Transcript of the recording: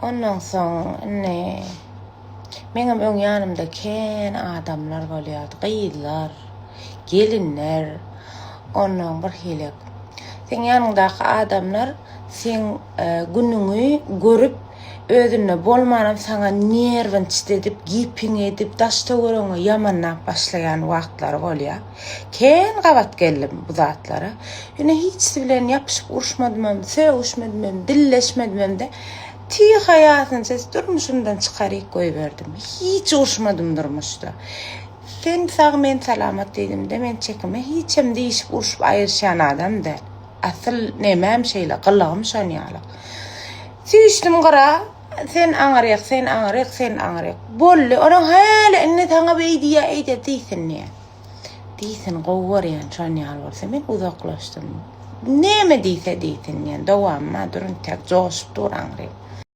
Ondan soň ne meňem öň ýanymda kän adamlar bolýardy, gyýdylar, gelinler, ondan bir helek. Sen ýanyňdaky adamlar sen günüňi görüp özüne bolmanam sana nerwin edip, giping edip, daşta göreňe ýamannap başlaýan wagtlary bolýar. Kän gabat geldim bu zatlara. Ýöne hiç bilen ýapyşyp uruşmadym, söwüşmedim, dilleşmedim de tüy hayatyny durmuşumdan çykaryp goýberdim. Hiç uruşmadym durmuşda. Sen sag men salamat dedim de men çekime hiçem diýişip uruşup aýyrşan adam da. Asyl nemem şeýle gylygym şonýaly. Süýşdim gara, sen aňarýak. Bolly, ona häle enne taňa beýdiýä eýde diýsin ne? Diýsin gowwarýan şonýaly bolsa men uzaklaşdym. Näme diýse diýsin ýa dowamma durun tek joşup duraňry.